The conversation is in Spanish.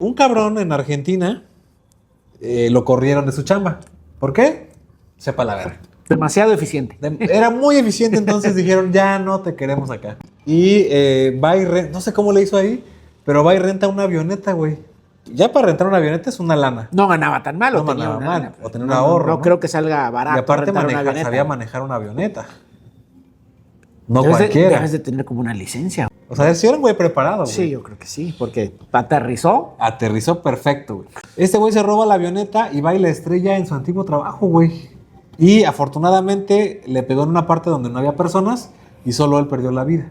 Un cabrón en Argentina lo corrieron de su chamba. ¿Por qué? Sepa la verga. Demasiado eficiente. Era muy eficiente, entonces dijeron, ya no te queremos acá. Y va y renta, no sé cómo le hizo ahí, pero va y renta una avioneta, güey. Ya para rentar una avioneta es una lana. No ganaba tan mal. No o tenía ganaba una mal, lana. o tenía un ahorro, No ¿no? creo que salga barato. Y aparte rentar una avioneta. sabía manejar una avioneta. No Debes cualquiera. debes de tener como una licencia. O sea, sí era un güey preparado, güey. Sí, yo creo que sí, porque aterrizó. Aterrizó perfecto, güey. Este güey se roba la avioneta y va y la estrella en su antiguo trabajo, güey. Y afortunadamente le pegó en una parte donde no había personas y solo él perdió la vida.